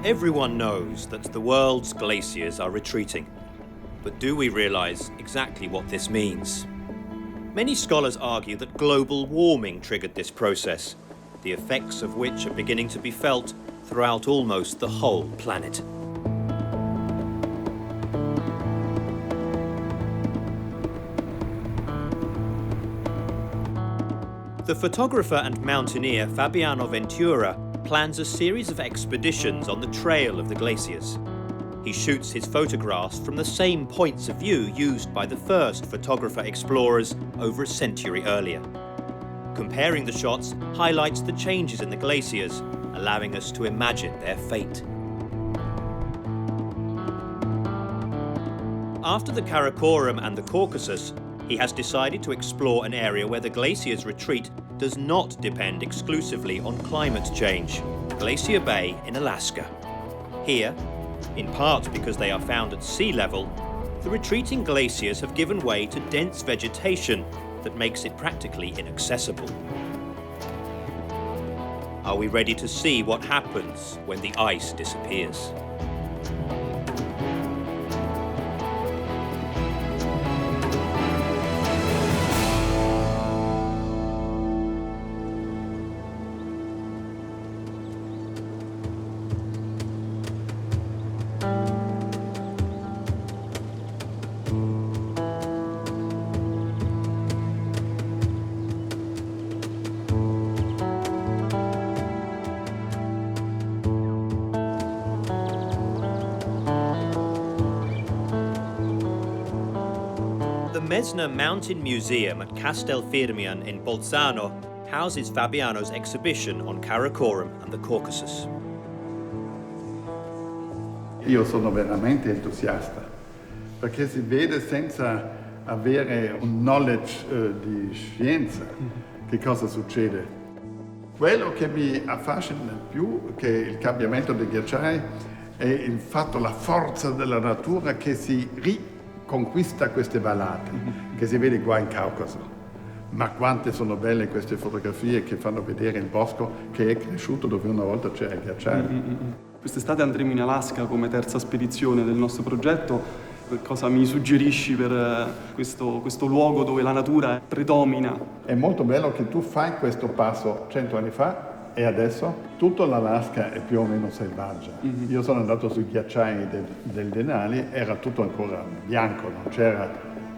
Everyone knows that the world's glaciers are retreating. But do we realize exactly what this means? Many scholars argue that global warming triggered this process, the effects of which are beginning to be felt throughout almost the whole planet. The photographer and mountaineer Fabiano Ventura plans a series of expeditions on the trail of the glaciers. He shoots his photographs from the same points of view used by the first photographer-explorers over a century earlier. Comparing the shots highlights the changes in the glaciers, allowing us to imagine their fate. After the Karakoram and the Caucasus, he has decided to explore an area where the glacier's retreat does not depend exclusively on climate change, Glacier Bay in Alaska. Here, in part because they are found at sea level, the retreating glaciers have given way to dense vegetation that makes it practically inaccessible. Are we ready to see what happens when the ice disappears? The Mesna Mountain Museum at Castelfirmian in Bolzano houses Fabiano's exhibition on Karakoram and the Caucasus. Io sono veramente entusiasta, perché si vede senza avere un knowledge di scienza che cosa succede. Quello che mi affascina più che il cambiamento dei ghiacciai è il fatto, la forza della natura che si riconquista queste vallate, che si vede qua in Caucaso. Ma quante sono belle queste fotografie che fanno vedere il bosco che è cresciuto dove una volta c'era il ghiacciaio. Quest'estate andremo in Alaska come terza spedizione del nostro progetto. Cosa mi suggerisci per questo luogo dove la natura predomina? È molto bello che tu fai questo passo 100 anni fa e adesso tutta l'Alaska è più o meno selvaggia. Io sono andato sui ghiacciai del Denali, era tutto ancora bianco, non c'era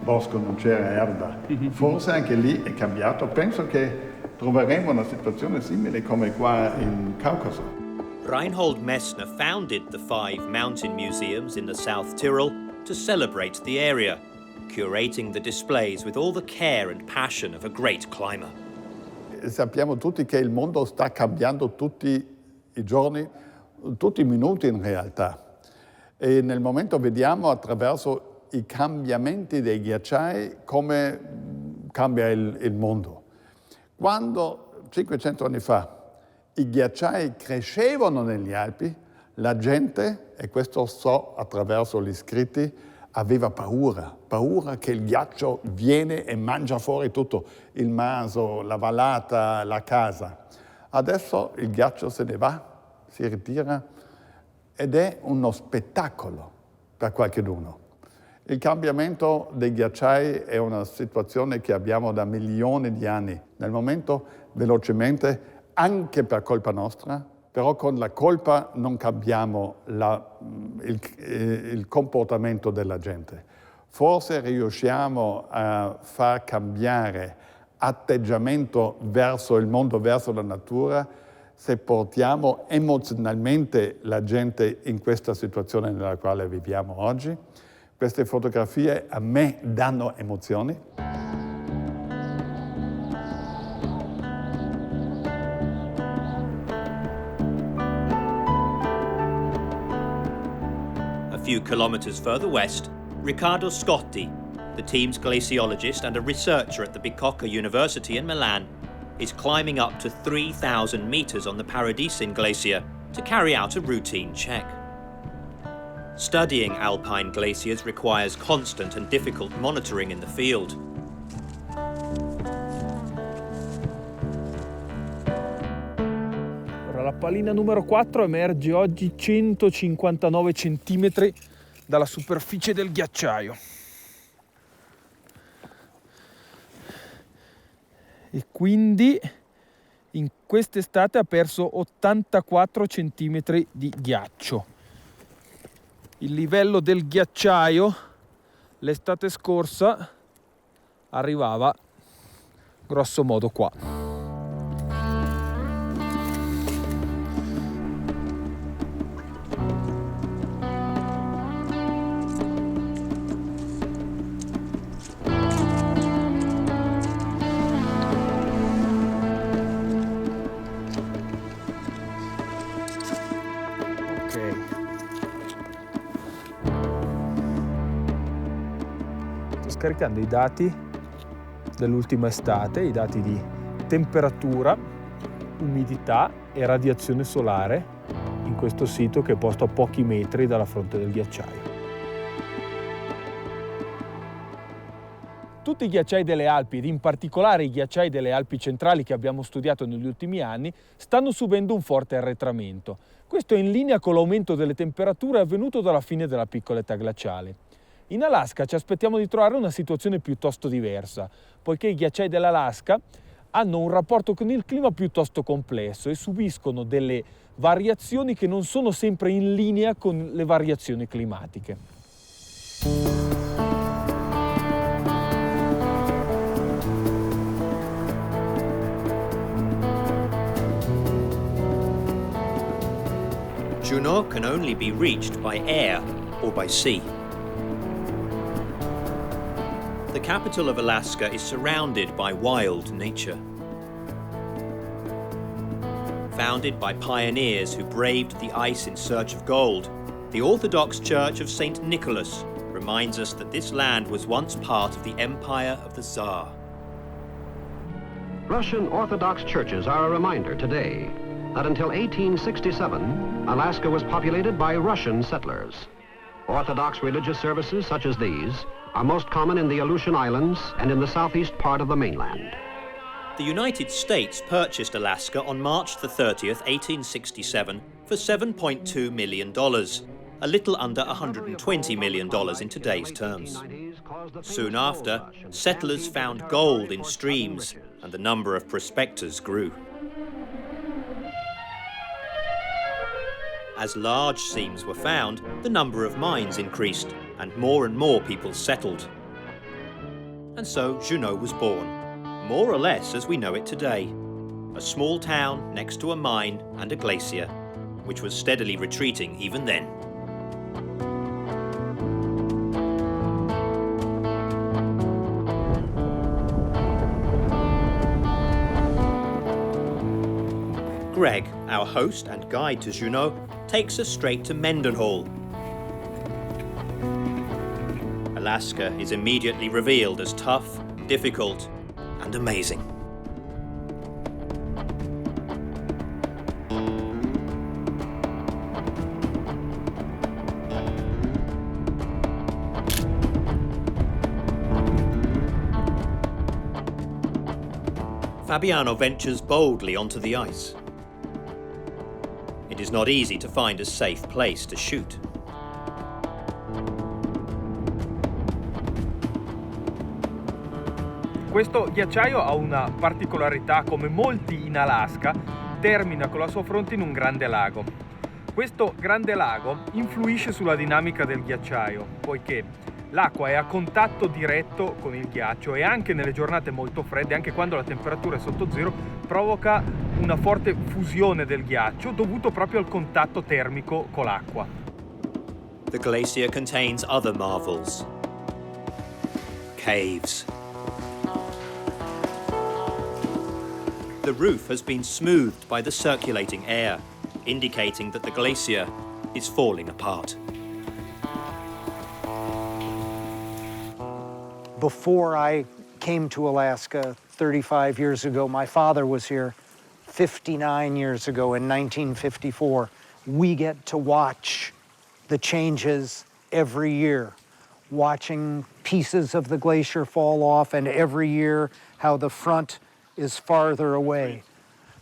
bosco, non c'era erba. Forse anche lì è cambiato. Penso che troveremo una situazione simile come qua in Caucaso. Reinhold Messner founded the 5 mountain museums in the South Tyrol to celebrate the area, curating the displays with all the care and passion of a great climber. Sappiamo tutti che il mondo sta cambiando tutti i giorni, tutti i minuti in realtà. E nel momento vediamo attraverso i cambiamenti dei ghiacciai come cambia il mondo. Quando 500 anni fa i ghiacciai crescevano negli Alpi, la gente, e questo so attraverso gli scritti, aveva paura che il ghiaccio viene e mangia fuori tutto, il maso, la vallata, la casa. Adesso il ghiaccio se ne va, si ritira ed è uno spettacolo per qualcuno. Il cambiamento dei ghiacciai è una situazione che abbiamo da milioni di anni. Nel momento, velocemente, anche per colpa nostra, però con la colpa non cambiamo il comportamento della gente. Forse riusciamo a far cambiare atteggiamento verso il mondo, verso la natura, se portiamo emozionalmente la gente in questa situazione nella quale viviamo oggi. Queste fotografie a me danno emozioni. A few kilometers further west, Riccardo Scotti, the team's glaciologist and a researcher at the Bicocca University in Milan, is climbing up to 3,000 meters on the Paradisin Glacier to carry out a routine check. Studying alpine glaciers requires constant and difficult monitoring in the field. la pallina numero 4 emerge oggi 159 centimetri dalla superficie del ghiacciaio. E quindi in quest'estate ha perso 84 centimetri di ghiaccio. Il livello del ghiacciaio l'estate scorsa arrivava grosso modo qua. Scaricando i dati dell'ultima estate, i dati di temperatura, umidità e radiazione solare in questo sito che è posto a pochi metri dalla fronte del ghiacciaio. Tutti i ghiacciai delle Alpi, ed in particolare i ghiacciai delle Alpi centrali che abbiamo studiato negli ultimi anni, stanno subendo un forte arretramento. Questo è in linea con l'aumento delle temperature avvenuto dalla fine della piccola età glaciale. In Alaska ci aspettiamo di trovare una situazione piuttosto diversa, poiché i ghiacciai dell'Alaska hanno un rapporto con il clima piuttosto complesso e subiscono delle variazioni che non sono sempre in linea con le variazioni climatiche. Juneau can only be reached by air or by sea. The capital of Alaska is surrounded by wild nature. Founded by pioneers who braved the ice in search of gold, the Orthodox Church of St. Nicholas reminds us that this land was once part of the empire of the Tsar. Russian Orthodox churches are a reminder today that until 1867, Alaska was populated by Russian settlers. Orthodox religious services such as these are most common in the Aleutian Islands and in the southeast part of the mainland. The United States purchased Alaska on March the 30th, 1867 for $7.2 million, a little under $120 million in today's terms. Soon after, settlers found gold in streams and the number of prospectors grew. As large seams were found, the number of mines increased and more people settled. And so Juneau was born, more or less as we know it today. A small town next to a mine and a glacier, which was steadily retreating even then. Greg, our host and guide to Juneau, takes us straight to Mendenhall. Alaska is immediately revealed as tough, difficult, and amazing. Fabiano ventures boldly onto the ice. It is not easy to find a safe place to shoot. Questo ghiacciaio ha una particolarità, come molti in Alaska, termina con la sua fronte in un grande lago. Questo grande lago influisce sulla dinamica del ghiacciaio, poiché l'acqua è a contatto diretto con il ghiaccio e anche nelle giornate molto fredde, anche quando la temperatura è sotto zero, provoca una forte fusione del ghiaccio dovuto proprio al contatto termico con l'acqua. The glacier contains other marvels. Caves. The roof has been smoothed by the circulating air, indicating that the glacier is falling apart. Before I came to Alaska 35 years ago, my father was here 59 years ago in 1954. We get to watch the changes every year, watching pieces of the glacier fall off, and every year how the front is farther away.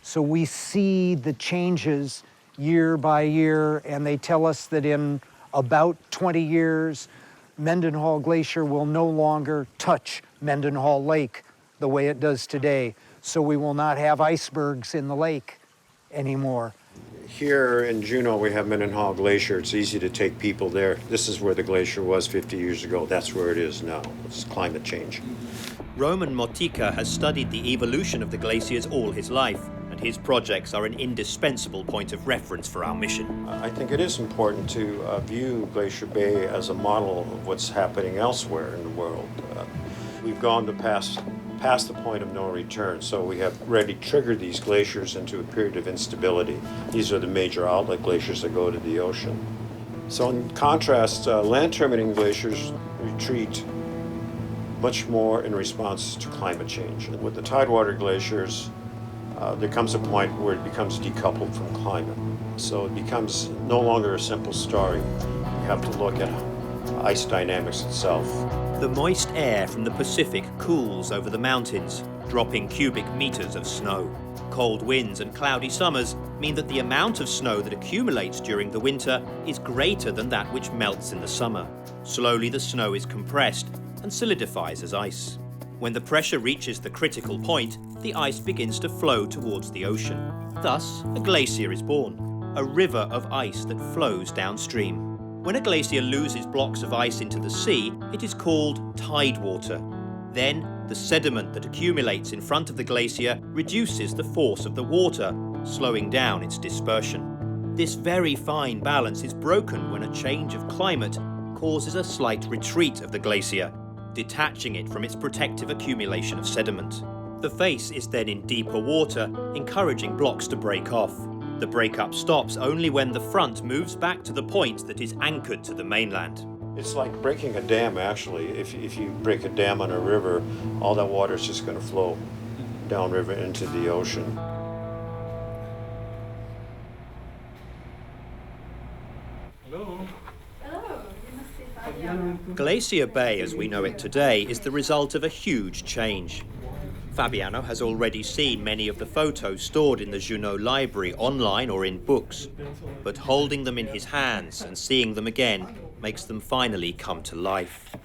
So we see the changes year by year, and they tell us that in about 20 years, Mendenhall Glacier will no longer touch Mendenhall Lake the way it does today. So we will not have icebergs in the lake anymore. Here in Juneau, we have Mendenhall Glacier. It's easy to take people there. This is where the glacier was 50 years ago. That's where it is now. It's climate change. Roman Motica has studied the evolution of the glaciers all his life, and his projects are an indispensable point of reference for our mission. I think it is important to view Glacier Bay as a model of what's happening elsewhere in the world. We've gone to past the point of no return, so we have already triggered these glaciers into a period of instability. These are the major outlet glaciers that go to the ocean. So in contrast, land-terminating glaciers retreat much more in response to climate change. With the tidewater glaciers, there comes a point where it becomes decoupled from climate. So it becomes no longer a simple story. You have to look at ice dynamics itself. The moist air from the Pacific cools over the mountains, dropping cubic meters of snow. Cold winds and cloudy summers mean that the amount of snow that accumulates during the winter is greater than that which melts in the summer. Slowly the snow is compressed and solidifies as ice. When the pressure reaches the critical point, the ice begins to flow towards the ocean. Thus, a glacier is born, a river of ice that flows downstream. When a glacier loses blocks of ice into the sea, it is called tidewater. Then, the sediment that accumulates in front of the glacier reduces the force of the water, slowing down its dispersion. This very fine balance is broken when a change of climate causes a slight retreat of the glacier, detaching it from its protective accumulation of sediment. The face is then in deeper water, encouraging blocks to break off. The breakup stops only when the front moves back to the point that is anchored to the mainland. It's like breaking a dam, actually. If you break a dam on a river, all that water is just going to flow downriver into the ocean. Glacier Bay, as we know it today, is the result of a huge change. Fabiano has already seen many of the photos stored in the Juneau library online or in books, but holding them in his hands and seeing them again makes them finally come to life.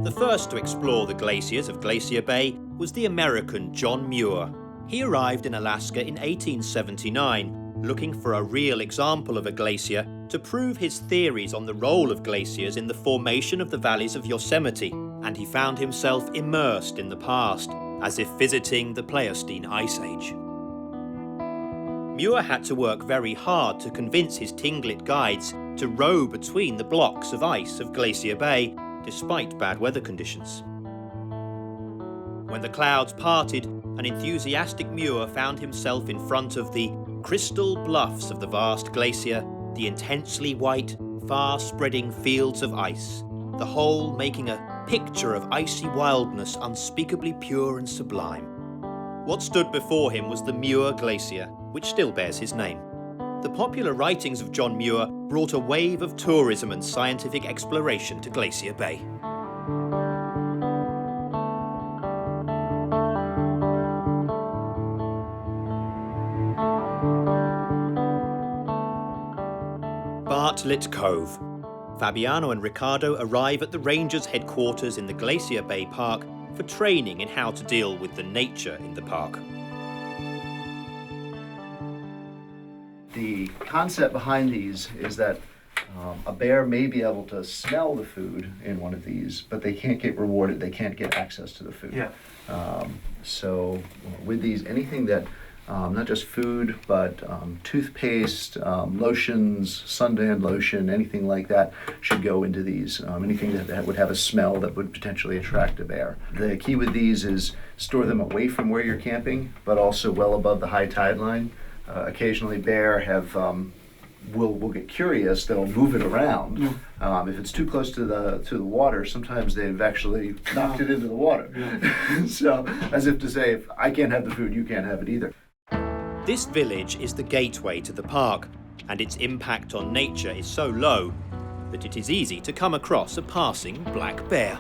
The first to explore the glaciers of Glacier Bay was the American John Muir. He arrived in Alaska in 1879, looking for a real example of a glacier to prove his theories on the role of glaciers in the formation of the valleys of Yosemite, and he found himself immersed in the past, as if visiting the Pleistocene Ice Age. Muir had to work very hard to convince his Tinglet guides to row between the blocks of ice of Glacier Bay, despite bad weather conditions. When the clouds parted, an enthusiastic Muir found himself in front of the crystal bluffs of the vast glacier, the intensely white, far-spreading fields of ice, the whole making a picture of icy wildness unspeakably pure and sublime. What stood before him was the Muir Glacier, which still bears his name. The popular writings of John Muir brought a wave of tourism and scientific exploration to Glacier Bay. Bartlett Cove. Fabiano and Ricardo arrive at the Rangers' headquarters in the Glacier Bay Park for training in how to deal with the nature in the park. The concept behind these is that a bear may be able to smell the food in one of these, but they can't get rewarded, they can't get access to the food. Yeah. So with these, anything that not just food, but toothpaste, lotions, suntan lotion, anything like that should go into these. Anything that would have a smell that would potentially attract a bear. The key with these is store them away from where you're camping, but also well above the high tide line. Occasionally bear will get curious, they'll move it around. If it's too close to the water, sometimes they've actually knocked it into the water. So, as if to say, if I can't have the food, you can't have it either. This village is the gateway to the park, and its impact on nature is so low that it is easy to come across a passing black bear.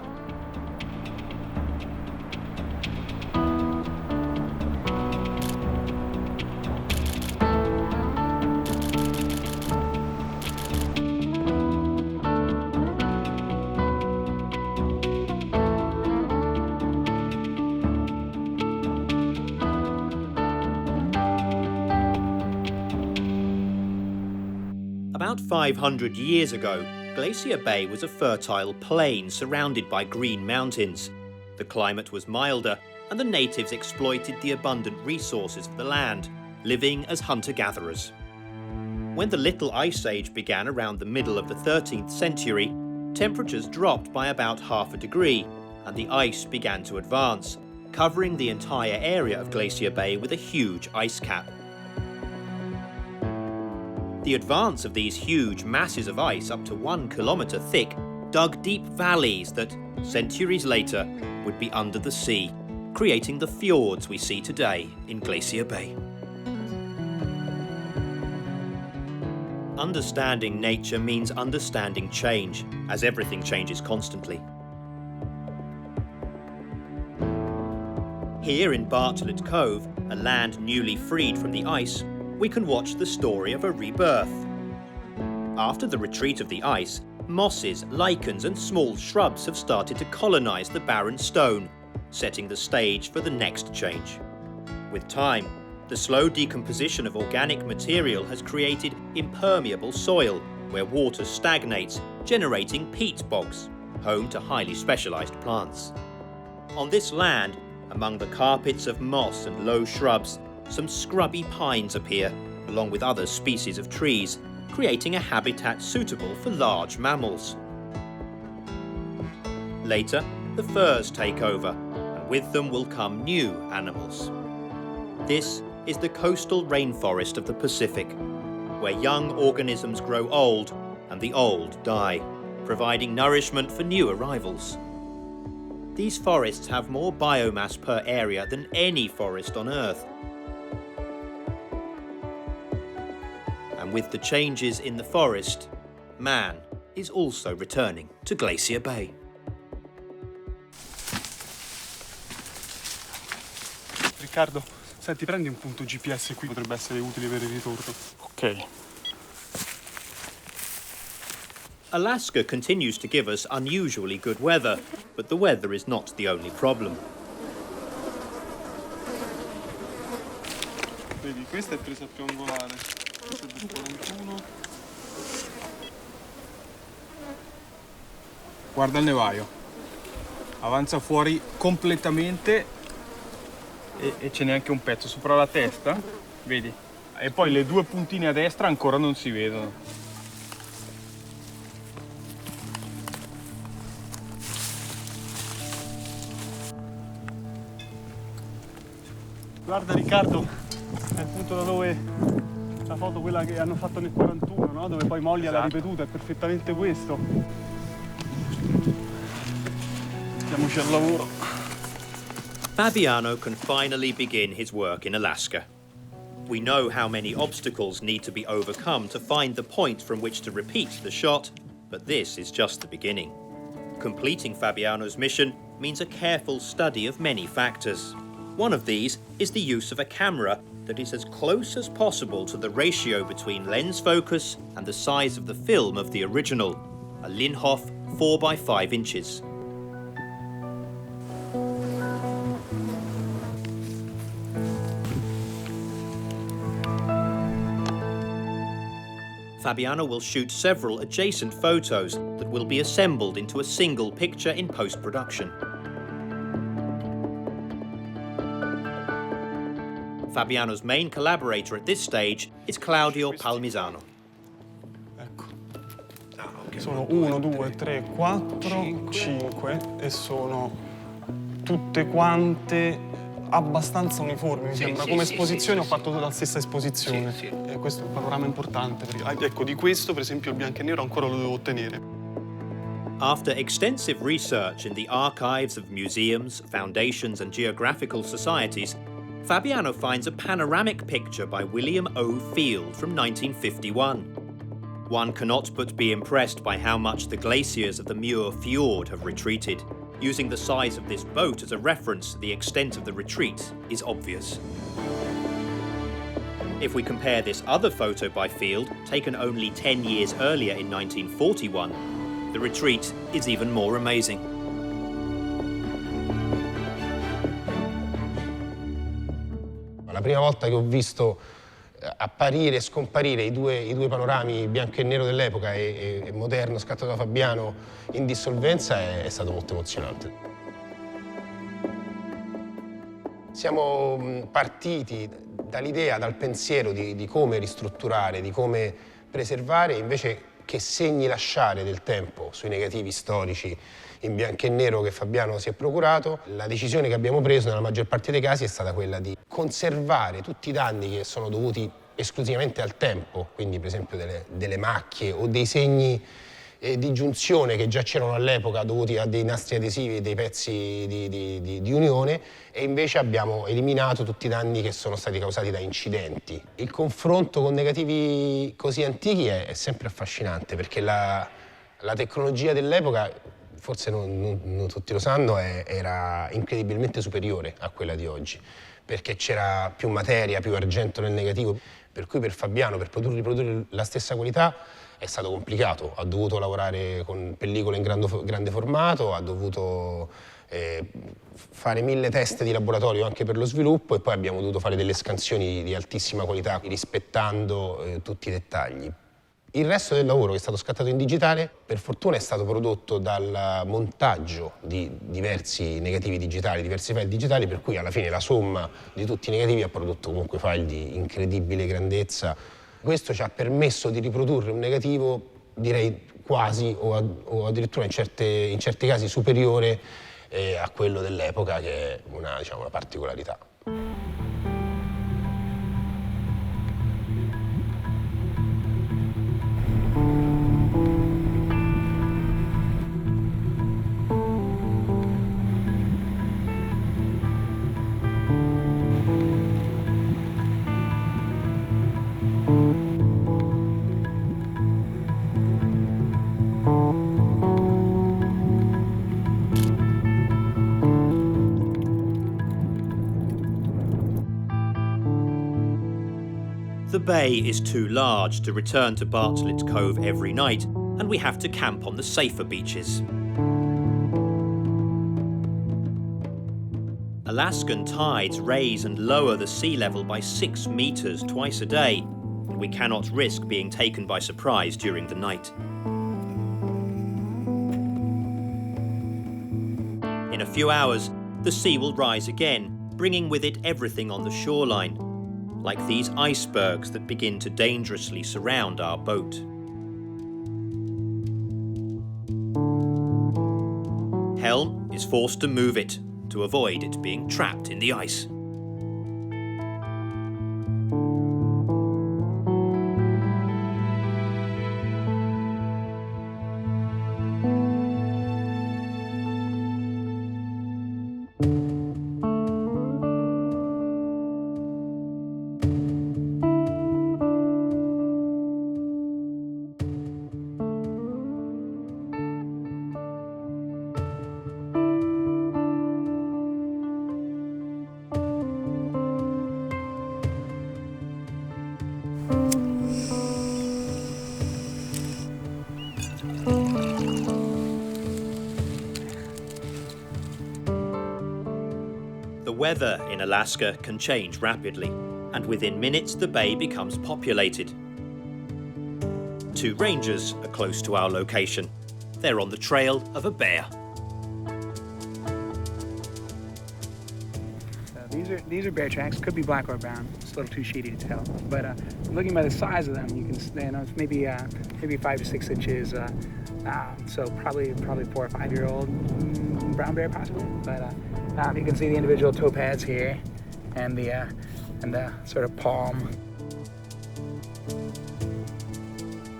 About 500 years ago, Glacier Bay was a fertile plain surrounded by green mountains. The climate was milder, and the natives exploited the abundant resources of the land, living as hunter-gatherers. When the Little Ice Age began around the middle of the 13th century, temperatures dropped by about half a degree, and the ice began to advance, covering the entire area of Glacier Bay with a huge ice cap. The advance of these huge masses of ice up to 1 kilometre thick dug deep valleys that, centuries later, would be under the sea, creating the fjords we see today in Glacier Bay. Understanding nature means understanding change, as everything changes constantly. Here in Bartlett Cove, a land newly freed from the ice, we can watch the story of a rebirth. After the retreat of the ice, mosses, lichens and small shrubs have started to colonise the barren stone, setting the stage for the next change. With time, the slow decomposition of organic material has created impermeable soil, where water stagnates, generating peat bogs, home to highly specialised plants. On this land, among the carpets of moss and low shrubs, some scrubby pines appear, along with other species of trees, creating a habitat suitable for large mammals. Later, the firs take over, and with them will come new animals. This is the coastal rainforest of the Pacific, where young organisms grow old and the old die, providing nourishment for new arrivals. These forests have more biomass per area than any forest on Earth. And with the changes in the forest, man is also returning to Glacier Bay. Riccardo, senti, prendi un punto GPS qui, potrebbe essere utile per il ritorno. Ok. Alaska continues to give us unusually good weather, but the weather is not the only problem. Vedi, questa è presa più angolare. Questa è del 41. Guarda il nevaio. Avanza fuori completamente e ce n'è anche un pezzo sopra la testa, vedi? E poi le due puntine a destra ancora non si vedono. Guarda Riccardo, è il punto da dove la foto, quella che hanno fatto nel 41, no? Dove poi Molly l'ha ripetuta, è perfettamente questo. Mettiamoci al lavoro. Fabiano can finally begin his work in Alaska. We know how many obstacles need to be overcome to find the point from which to repeat the shot, but this is just the beginning. Completing Fabiano's mission means a careful study of many factors. One of these is the use of a camera that is as close as possible to the ratio between lens focus and the size of the film of the original, a Linhof 4x5 inches. Fabiano will shoot several adjacent photos that will be assembled into a single picture in post-production. Fabiano's main collaborator at this stage is Claudio Palmisano. Ecco. Sono 1, 2, 3, 4, 5 e sono tutte quante abbastanza uniformi, mi sembra. Come esposizione ho fatto la stessa esposizione. E questo è un panorama importante. Perché, ecco, di questo, per esempio, il bianco e nero ancora lo devo ottenere. After extensive research in the archives of museums, foundations and geographical societies, Fabiano finds a panoramic picture by William O. Field from 1951. One cannot but be impressed by how much the glaciers of the Muir Fjord have retreated. Using the size of this boat as a reference, the extent of the retreat is obvious. If we compare this other photo by Field, taken only 10 years earlier in 1941, the retreat is even more amazing. La prima volta che ho visto apparire e scomparire i due panorami bianco e nero dell'epoca e moderno scattato da Fabiano in dissolvenza è stato molto emozionante. Siamo partiti dall'idea, dal pensiero di come ristrutturare, di come preservare, invece che segni lasciare del tempo sui negativi storici in bianco e nero che Fabiano si è procurato. La decisione che abbiamo preso nella maggior parte dei casi è stata quella di conservare tutti i danni che sono dovuti esclusivamente al tempo, quindi per esempio delle macchie o dei segni di giunzione che già c'erano all'epoca dovuti a dei nastri adesivi e dei pezzi di unione, e invece abbiamo eliminato tutti i danni che sono stati causati da incidenti. Il confronto con negativi così antichi è sempre affascinante, perché la tecnologia dell'epoca, forse non tutti lo sanno, era incredibilmente superiore a quella di oggi, perché c'era più materia, più argento nel negativo, per cui per Fabiano, per riprodurre la stessa qualità, è stato complicato. Ha dovuto lavorare con pellicole in grande formato, ha dovuto fare 1000 test di laboratorio anche per lo sviluppo, e poi abbiamo dovuto fare delle scansioni di altissima qualità, rispettando tutti i dettagli. Il resto del lavoro, che è stato scattato in digitale, per fortuna è stato prodotto dal montaggio di diversi negativi digitali, diversi file digitali, per cui alla fine la somma di tutti i negativi ha prodotto comunque file di incredibile grandezza. Questo ci ha permesso di riprodurre un negativo, direi quasi o addirittura in certi casi superiore a quello dell'epoca, che è una particolarità. The bay is too large to return to Bartlett Cove every night, and we have to camp on the safer beaches. Alaskan tides raise and lower the sea level by 6 meters twice a day, and we cannot risk being taken by surprise during the night. In a few hours, the sea will rise again, bringing with it everything on the shoreline, like these icebergs that begin to dangerously surround our boat. Helm is forced to move it to avoid it being trapped in the ice. The weather in Alaska can change rapidly, and within minutes the bay becomes populated. 2 rangers are close to our location. They're on the trail of a bear. These are bear tracks. Could be black or brown. It's a little too shady to tell. But looking by the size of them, you can, it's maybe 5 to 6 inches. So probably 4 or 5 year old brown bear possibly. But you can see the individual toe pads here, and the sort of palm.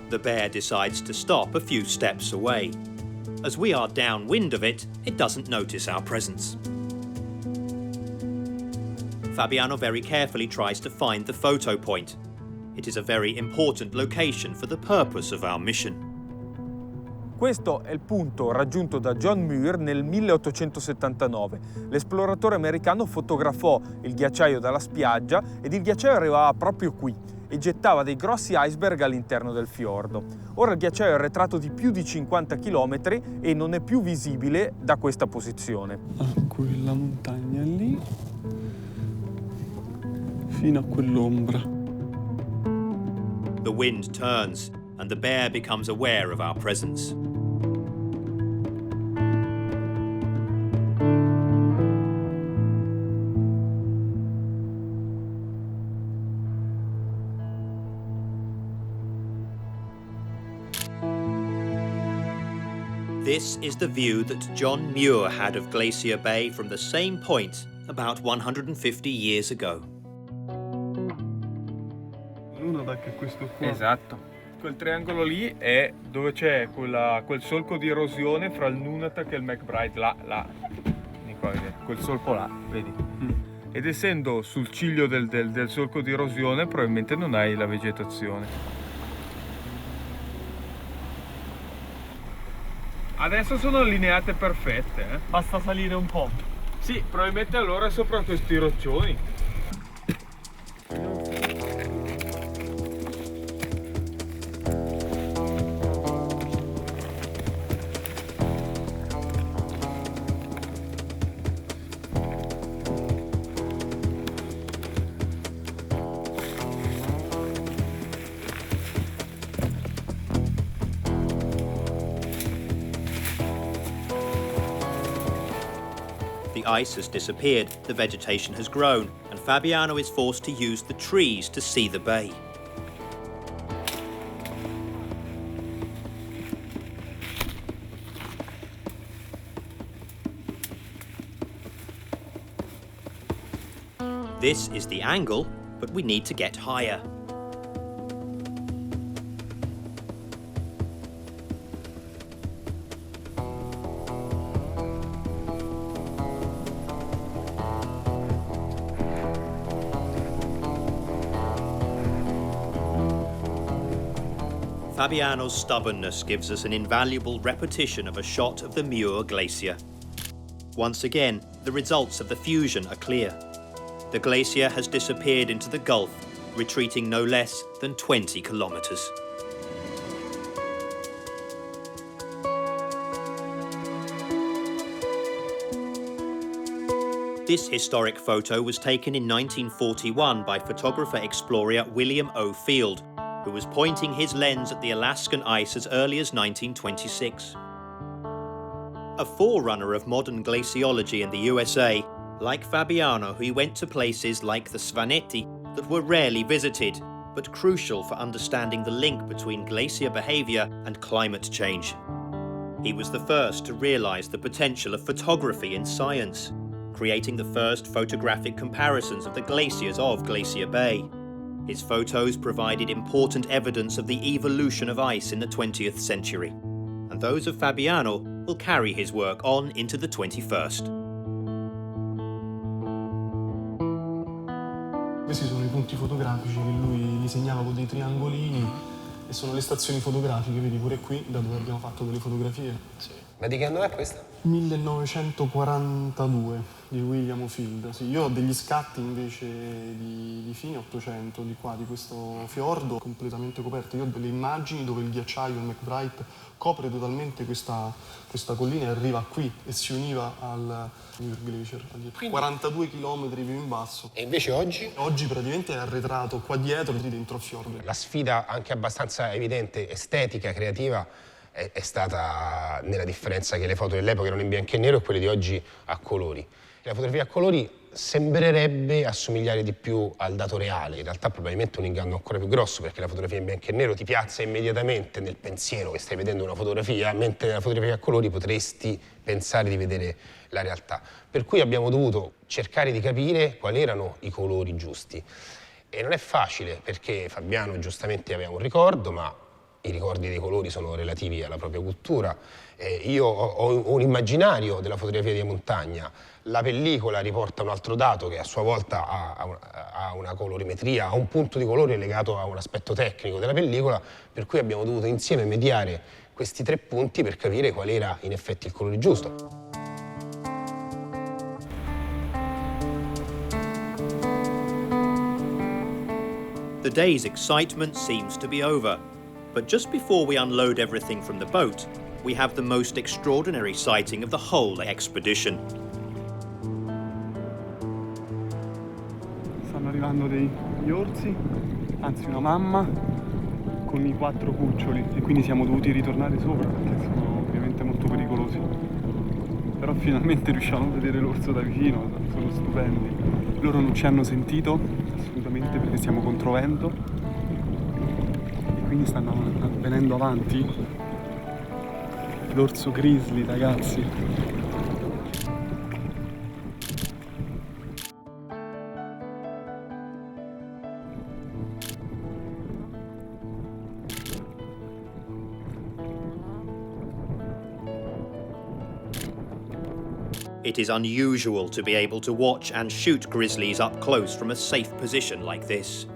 The bear decides to stop a few steps away. As we are downwind of it, it doesn't notice our presence. Fabiano very carefully tries to find the photo point. It is a very important location for the purpose of our mission. Questo è il punto raggiunto da John Muir nel 1879. L'esploratore americano fotografò il ghiacciaio dalla spiaggia ed il ghiacciaio arrivava proprio qui e gettava dei grossi iceberg all'interno del fiordo. Ora il ghiacciaio è arretrato di più di 50 km e non è più visibile da questa posizione. Quella montagna lì, fino a quell'ombra. The wind turns and the bear becomes aware of our presence. This is the view that John Muir had of Glacier Bay from the same point about 150 years ago. Lunatic è questo qua. Esatto. Quel triangolo lì è dove c'è quel solco di erosione fra il Nunatak e il McBride, là. Quel solco là, vedi? Ed essendo sul ciglio del solco di erosione probabilmente non hai la vegetazione. Adesso sono allineate perfette, eh? Basta salire un po'. Sì, probabilmente allora è sopra questi roccioni. The ice has disappeared, the vegetation has grown, and Fabiano is forced to use the trees to see the bay. This is the angle, but we need to get higher. Fabiano's stubbornness gives us an invaluable repetition of a shot of the Muir Glacier. Once again, the results of the fusion are clear. The glacier has disappeared into the Gulf, retreating no less than 20 kilometers. This historic photo was taken in 1941 by photographer-explorer William O. Field, who was pointing his lens at the Alaskan ice as early as 1926. A forerunner of modern glaciology in the USA, like Fabiano, he went to places like the Svaneti that were rarely visited, but crucial for understanding the link between glacier behavior and climate change. He was the first to realize the potential of photography in science, creating the first photographic comparisons of the glaciers of Glacier Bay. His photos provided important evidence of the evolution of ice in the 20th century, and those of Fabiano will carry his work on into the 21st. Questi sono i punti fotografici che lui disegnava con dei triangolini e sono le stazioni fotografiche, vedi pure qui, da dove abbiamo fatto delle fotografie. Sì. Ma di che anno è questa? 1942 di William Field. Sì, io ho degli scatti invece di fine 800 di qua, di questo fiordo completamente coperto. Io ho delle immagini dove il ghiacciaio, il McBride, copre totalmente questa collina e arriva qui e si univa al Glacier. 42 km più in basso. E invece oggi? Oggi praticamente è arretrato qua dietro, dentro al fiordo. La sfida anche abbastanza evidente, estetica, creativa, è stata nella differenza che le foto dell'epoca erano in bianco e nero e quelle di oggi a colori. La fotografia a colori sembrerebbe assomigliare di più al dato reale, in realtà probabilmente un inganno ancora più grosso, perché la fotografia in bianco e nero ti piazza immediatamente nel pensiero che stai vedendo una fotografia, mentre nella fotografia a colori potresti pensare di vedere la realtà. Per cui abbiamo dovuto cercare di capire quali erano i colori giusti. E non è facile, perché Fabiano giustamente aveva un ricordo, ma i ricordi dei colori sono relativi alla propria cultura. Io ho un immaginario della fotografia di montagna, la pellicola riporta un altro dato che a sua volta ha una colorimetria, ha un punto di colore legato a un aspetto tecnico della pellicola, per cui abbiamo dovuto insieme mediare questi 3 punti per capire qual era in effetti il colore giusto. The day's excitement seems to be over, but just before we unload everything from the boat, we have the most extraordinary sighting of the whole expedition. Stanno arrivando degli orsi, anzi una mamma con i 4 cuccioli, e quindi siamo dovuti ritornare sopra perché sono ovviamente molto pericolosi. Però finalmente riusciamo a vedere l'orso da vicino, sono stupendi. Loro non ci hanno sentito assolutamente perché siamo controvento e quindi stanno venendo avanti. L'orso grizzly, ragazzi. It is unusual to be able to watch and shoot grizzlies up close from a safe position like this.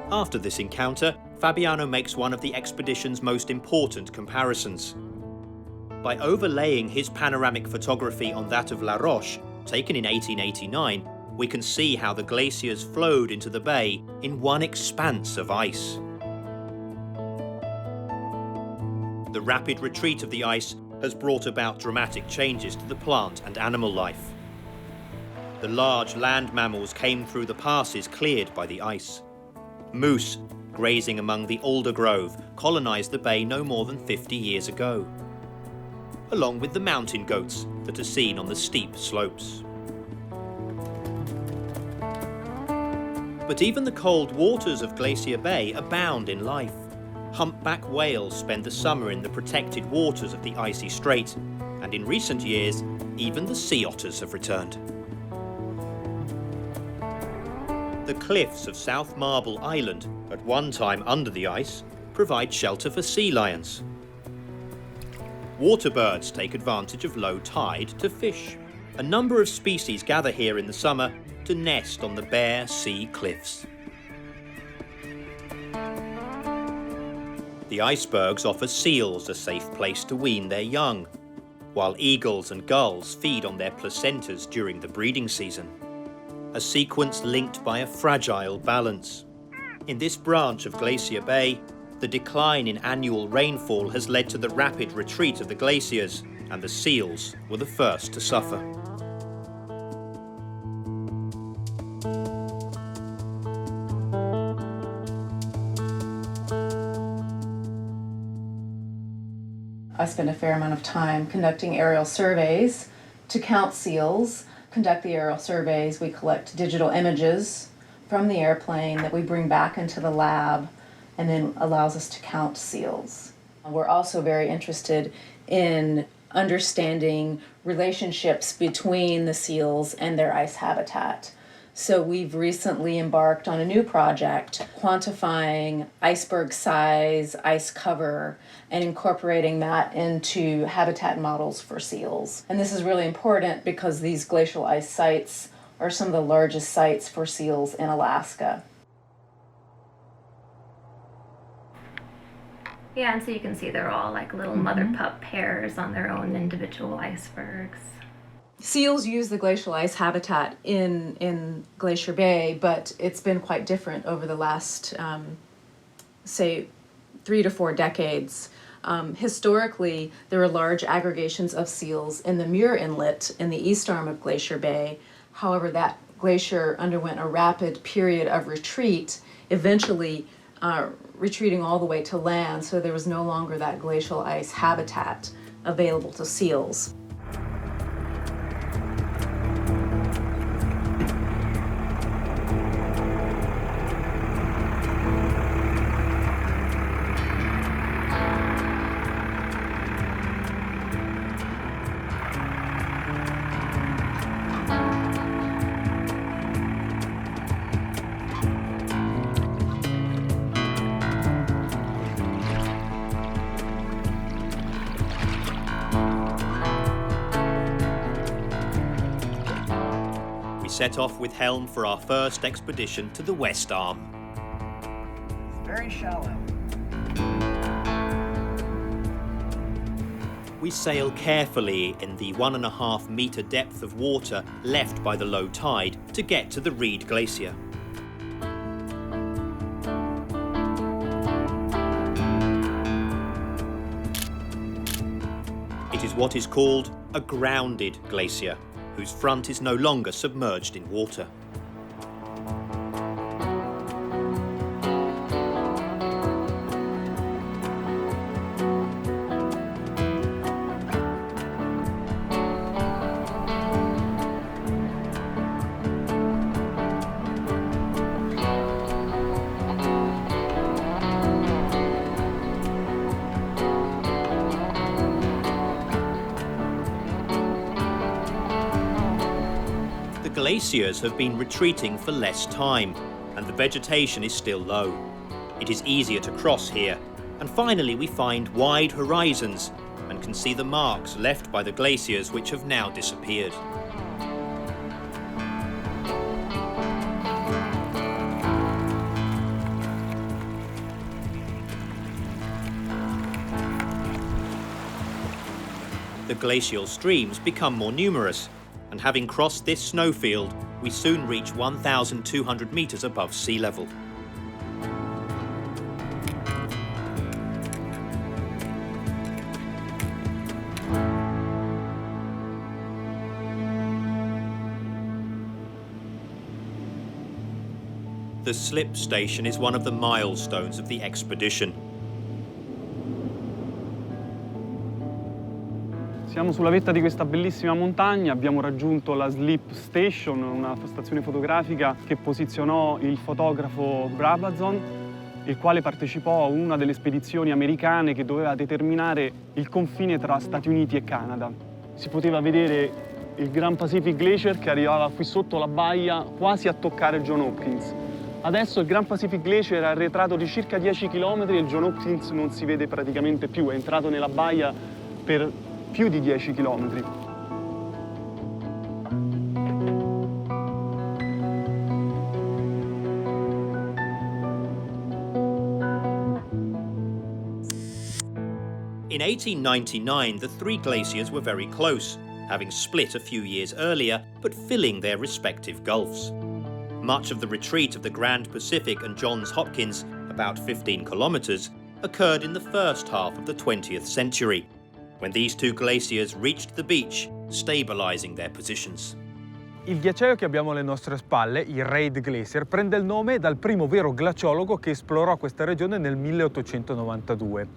After this encounter, Fabiano makes one of the expedition's most important comparisons. By overlaying his panoramic photography on that of La Roche, taken in 1889, we can see how the glaciers flowed into the bay in one expanse of ice. The rapid retreat of the ice has brought about dramatic changes to the plant and animal life. The large land mammals came through the passes cleared by the ice. Moose, grazing among the alder grove, colonized the bay no more than 50 years ago, along with the mountain goats that are seen on the steep slopes. But even the cold waters of Glacier Bay abound in life. Humpback whales spend the summer in the protected waters of the icy strait, and in recent years, even the sea otters have returned. The cliffs of South Marble Island, at one time under the ice, provide shelter for sea lions. Waterbirds take advantage of low tide to fish. A number of species gather here in the summer to nest on the bare sea cliffs. The icebergs offer seals a safe place to wean their young, while eagles and gulls feed on their placentas during the breeding season. A sequence linked by a fragile balance. In this branch of Glacier Bay, the decline in annual rainfall has led to the rapid retreat of the glaciers, and the seals were the first to suffer. I spend a fair amount of time conducting aerial surveys to count seals. Conduct the aerial surveys, we collect digital images from the airplane that we bring back into the lab and then allows us to count seals. We're also very interested in understanding relationships between the seals and their ice habitat. So we've recently embarked on a new project quantifying iceberg size, ice cover, and incorporating that into habitat models for seals. And this is really important because these glacial ice sites are some of the largest sites for seals in Alaska. Yeah, and so you can see they're all like little mother pup pairs on their own individual icebergs. Seals use the glacial ice habitat in Glacier Bay, but it's been quite different over the last, say, 3 to 4 decades. Historically, there were large aggregations of seals in the Muir Inlet in the east arm of Glacier Bay. However, that glacier underwent a rapid period of retreat, eventually retreating all the way to land, so there was no longer that glacial ice habitat available to seals. set off with helm for our first expedition to the West Arm. Very shallow. We sail carefully in the 1.5 metre depth of water left by the low tide to get to the Reed Glacier. It is what is called a grounded glacier, whose front is no longer submerged in water. Glaciers have been retreating for less time, and the vegetation is still low. It is easier to cross here, and finally we find wide horizons and can see the marks left by the glaciers which have now disappeared. The glacial streams become more numerous, and having crossed this snowfield, we soon reach 1,200 metres above sea level. The slip station is one of the milestones of the expedition. Siamo sulla vetta di questa bellissima montagna, abbiamo raggiunto la Slip Station, una stazione fotografica che posizionò il fotografo Brabazon, il quale partecipò a una delle spedizioni americane che doveva determinare il confine tra Stati Uniti e Canada. Si poteva vedere il Grand Pacific Glacier che arrivava qui sotto la baia quasi a toccare John Hopkins. Adesso il Grand Pacific Glacier è arretrato di circa 10 km e il John Hopkins non si vede praticamente più, è entrato nella baia per più di 10 km. In 1899, the three glaciers were very close, having split a few years earlier, but filling their respective gulfs. Much of the retreat of the Grand Pacific and Johns Hopkins, about 15 kilometers, occurred in the first half of the 20th century, when these two glaciers reached the beach, stabilizing their positions. Il ghiacciaio che abbiamo alle nostre spalle, il Reed Glacier, prende il nome dal primo vero glaciologo che esplorò questa regione nel 1892.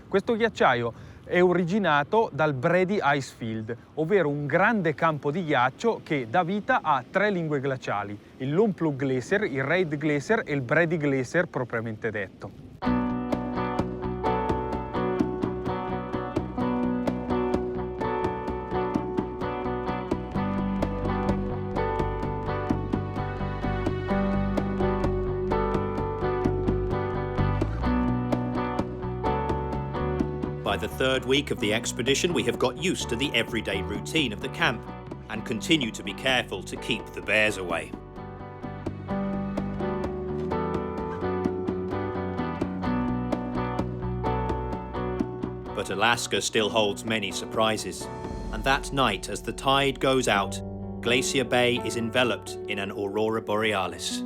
Questo ghiacciaio è originato dal Brady Ice Field, ovvero un grande campo di ghiaccio che dà vita a 3 lingue glaciali, il Lomplug Glacier, il Reed Glacier e il Brady Glacier propriamente detto. By the third week of the expedition, we have got used to the everyday routine of the camp and continue to be careful to keep the bears away. But Alaska still holds many surprises, and that night, as the tide goes out, Glacier Bay is enveloped in an aurora borealis.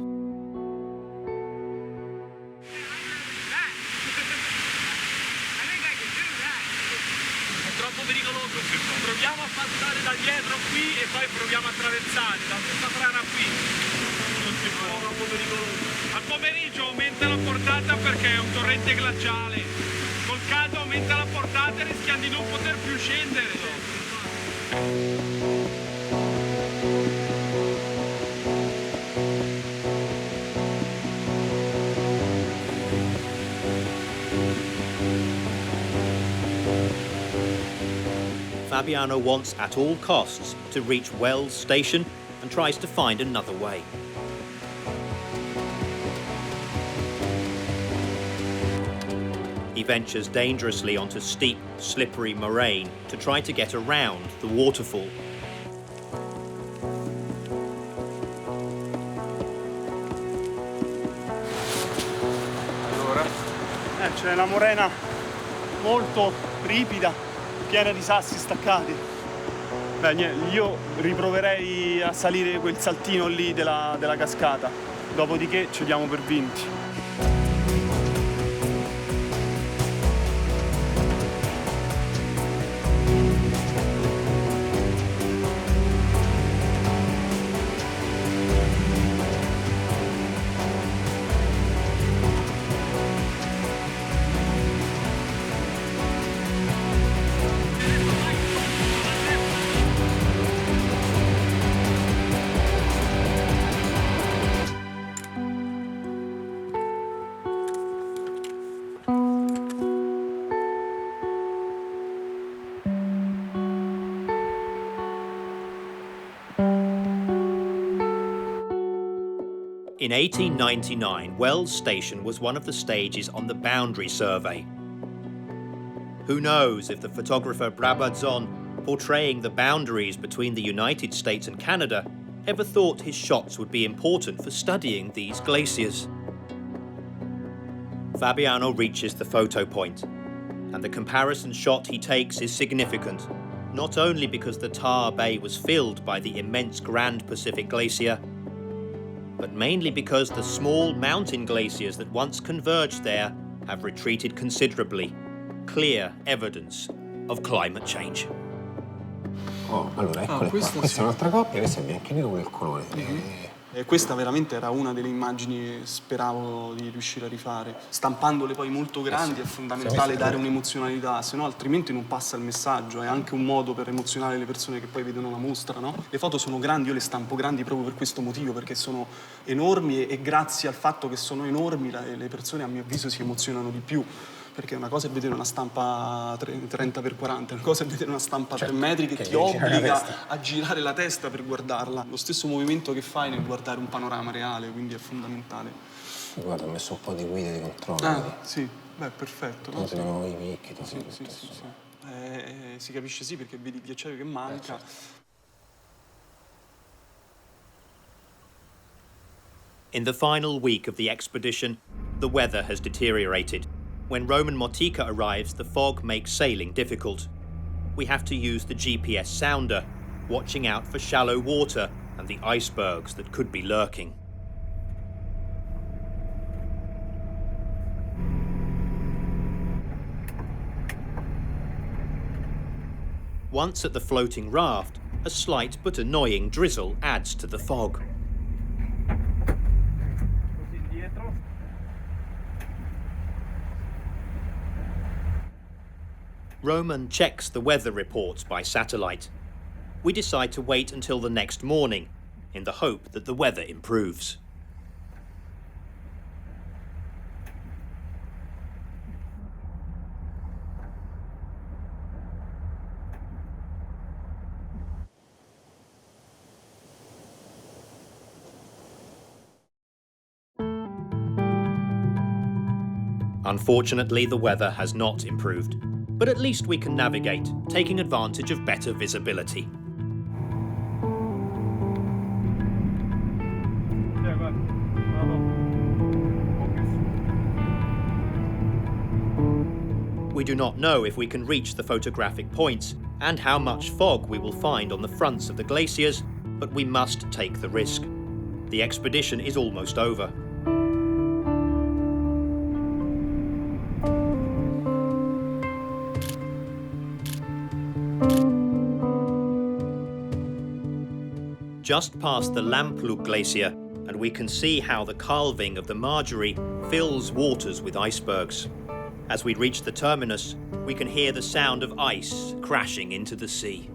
Proviamo a passare da dietro qui e poi proviamo a attraversare da questa frana qui. Non si può, è troppo pericoloso. Al pomeriggio aumenta la portata perché è un torrente glaciale. Col caldo aumenta la portata e rischiamo di non poter più scendere. Fabiano wants at all costs to reach Wells Station and tries to find another way. He ventures dangerously onto steep, slippery moraine to try to get around the waterfall. C'è una morena molto ripida, piena di sassi staccati. Beh, niente, io riproverei a salire quel saltino lì della cascata, dopodiché ci diamo per vinti. In 1899, Wells Station was one of the stages on the boundary survey. Who knows if the photographer Brabazon, portraying the boundaries between the United States and Canada, ever thought his shots would be important for studying these glaciers. Fabiano reaches the photo point, and the comparison shot he takes is significant, not only because the tar bay was filled by the immense Grand Pacific Glacier, but mainly because the small mountain glaciers that once converged there have retreated considerably. Clear evidence of climate change. Oh, allora eccole qua. Questa è un'altra coppia, questa è bianco e nero con il colore. E questa veramente era una delle immagini che speravo di riuscire a rifare. Stampandole poi molto grandi è fondamentale dare un'emozionalità, se no altrimenti non passa il messaggio. È anche un modo per emozionare le persone che poi vedono la mostra, no? Le foto sono grandi, io le stampo grandi proprio per questo motivo, perché sono enormi e grazie al fatto che sono enormi le persone a mio avviso si emozionano di più. Perché una cosa è vedere una stampa 30x40, una cosa è vedere una stampa 3 metri che ti obbliga a girare la testa per guardarla. Lo stesso movimento che fai nel guardare un panorama reale, quindi è fondamentale. Guarda, ho messo un po' di guide di controllo. Ah, sì, beh, perfetto. Non si vedono i picchi, sì. Si capisce sì, perché vedi il ghiacciaio che manca. In the final week of the expedition, the weather has deteriorated. When Roman Motica arrives, the fog makes sailing difficult. We have to use the GPS sounder, watching out for shallow water and the icebergs that could be lurking. Once at the floating raft, a slight but annoying drizzle adds to the fog. Roman checks the weather reports by satellite. We decide to wait until the next morning, in the hope that the weather improves. Unfortunately, the weather has not improved. But at least we can navigate, taking advantage of better visibility. We do not know if we can reach the photographic points and how much fog we will find on the fronts of the glaciers, but we must take the risk. The expedition is almost over. Just past the Lamplug Glacier, and we can see how the calving of the Marjorie fills waters with icebergs. As we reach the terminus, we can hear the sound of ice crashing into the sea.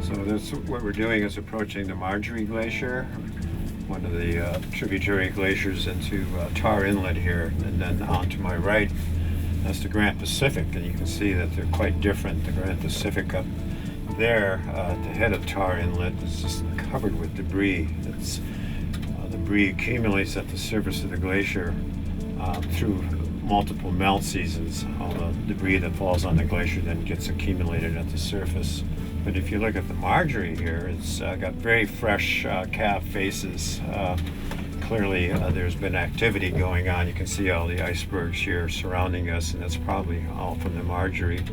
So that's what we're doing is approaching the Marjorie Glacier, one of the tributary glaciers into Tar Inlet here, and then on to my right, that's the Grand Pacific, and you can see that they're quite different. The Grand Pacific up there at the head of Tar Inlet is just covered with debris. Debris accumulates at the surface of the glacier through multiple melt seasons. All the debris that falls on the glacier then gets accumulated at the surface. But if you look at the Marjorie here, it's got very fresh calf faces. Clearly there's been activity going on. You can see all the icebergs here surrounding us, and that's probably all from the Marjorie.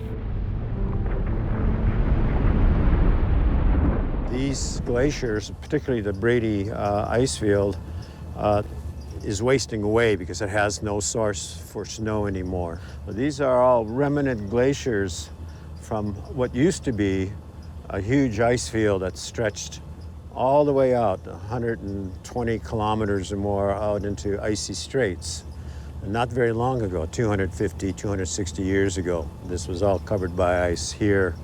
These glaciers, particularly the Brady ice field, is wasting away because it has no source for snow anymore. These are all remnant glaciers from what used to be a huge ice field that stretched all the way out, 120 kilometers or more out into icy straits. And not very long ago, 250, 260 years ago, this was all covered by ice here,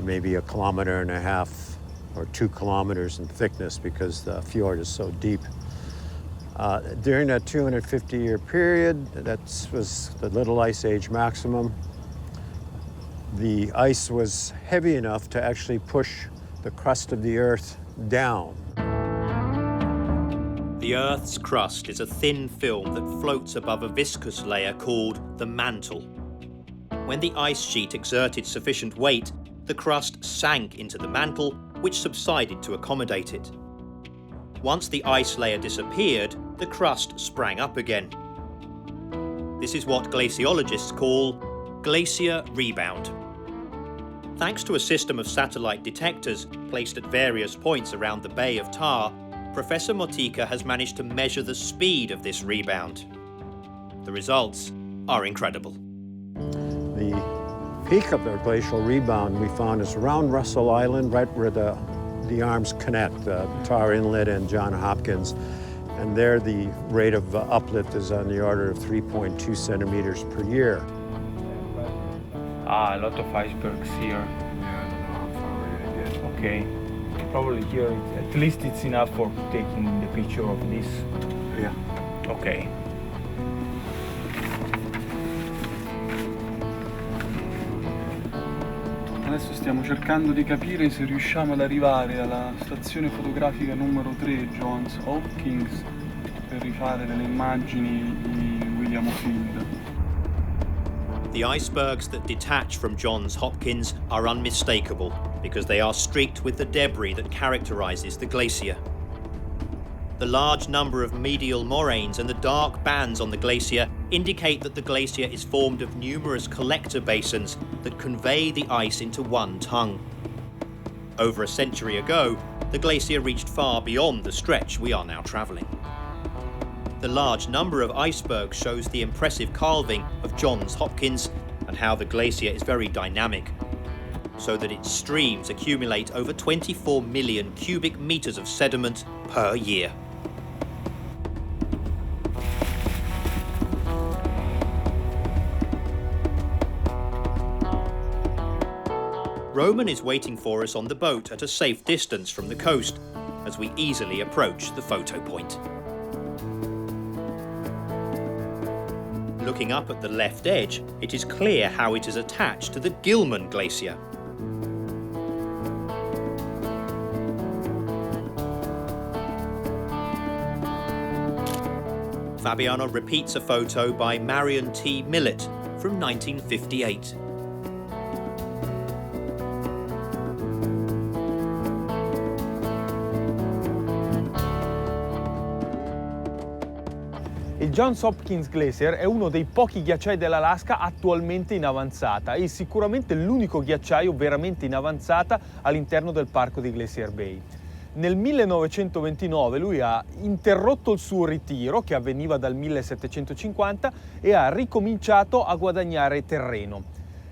maybe 1.5 kilometers or 2 kilometers in thickness because the fjord is so deep. During that 250-year period, that was the Little Ice Age maximum, the ice was heavy enough to actually push the crust of the Earth down. The Earth's crust is a thin film that floats above a viscous layer called the mantle. When the ice sheet exerted sufficient weight, the crust sank into the mantle, which subsided to accommodate it. Once the ice layer disappeared, the crust sprang up again. This is what glaciologists call glacier rebound. Thanks to a system of satellite detectors placed at various points around the Bay of Tar, Professor Motika has managed to measure the speed of this rebound. The results are incredible. The peak of the glacial rebound we found is around Russell Island, right where the arms connect, Tar Inlet and Johns Hopkins. And there the rate of uplift is on the order of 3.2 centimeters per year. A lot of icebergs here. Yeah, I don't know how far we're gonna get. Okay. Probably here, at least it's enough for taking the picture of this. Yeah. Okay. Adesso stiamo cercando di capire se riusciamo ad arrivare alla stazione fotografica numero 3 Johns Hopkins per rifare delle immagini di William Field. The icebergs that detach from Johns Hopkins are unmistakable because they are streaked with the debris that characterizes the glacier. The large number of medial moraines and the dark bands on the glacier indicate that the glacier is formed of numerous collector basins that convey the ice into one tongue. Over a century ago, the glacier reached far beyond the stretch we are now traveling. The large number of icebergs shows the impressive carving of Johns Hopkins and how the glacier is very dynamic, so that its streams accumulate over 24 million cubic meters of sediment per year. Roman is waiting for us on the boat at a safe distance from the coast as we easily approach the photo point. Looking up at the left edge, it is clear how it is attached to the Gilman Glacier. Fabiano repeats a photo by Marion T. Millett from 1958. Il Johns Hopkins Glacier è uno dei pochi ghiacciai dell'Alaska attualmente in avanzata e sicuramente l'unico ghiacciaio veramente in avanzata all'interno del parco di Glacier Bay. Nel 1929 lui ha interrotto il suo ritiro, che avveniva dal 1750, e ha ricominciato a guadagnare terreno.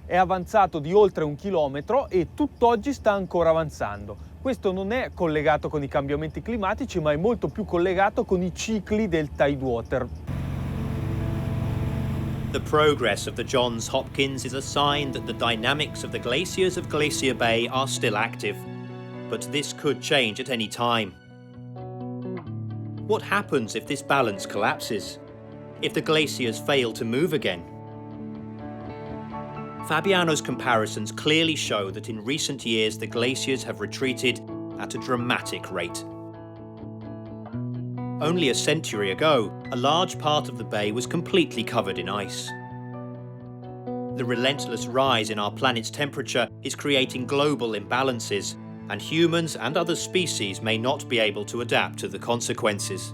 È avanzato di oltre 1 chilometro e tutt'oggi sta ancora avanzando. Questo non è collegato con i cambiamenti climatici, ma è molto più collegato con i cicli del tidewater. The progress of the Johns Hopkins is a sign that the dynamics of the glaciers of Glacier Bay are still active, but this could change at any time. What happens if this balance collapses? If the glaciers fail to move again? Fabiano's comparisons clearly show that in recent years the glaciers have retreated at a dramatic rate. Only a century ago, a large part of the bay was completely covered in ice. The relentless rise in our planet's temperature is creating global imbalances, and humans and other species may not be able to adapt to the consequences.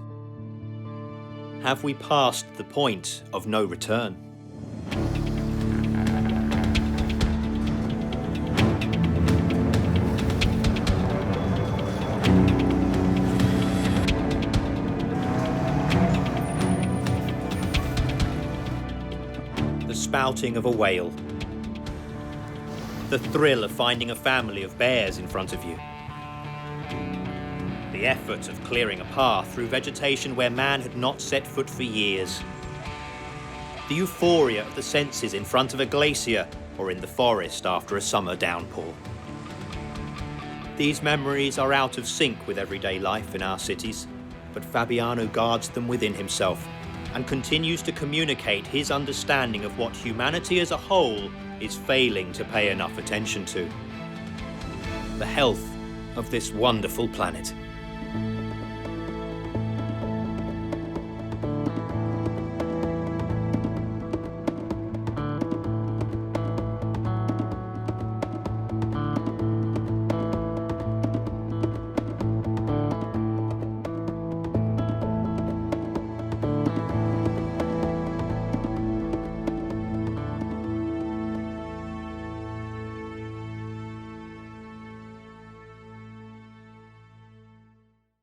Have we passed the point of no return? The spouting of a whale. The thrill of finding a family of bears in front of you. The effort of clearing a path through vegetation where man had not set foot for years. The euphoria of the senses in front of a glacier or in the forest after a summer downpour. These memories are out of sync with everyday life in our cities, but Fabiano guards them within himself and continues to communicate his understanding of what humanity as a whole is failing to pay enough attention to. The health of this wonderful planet.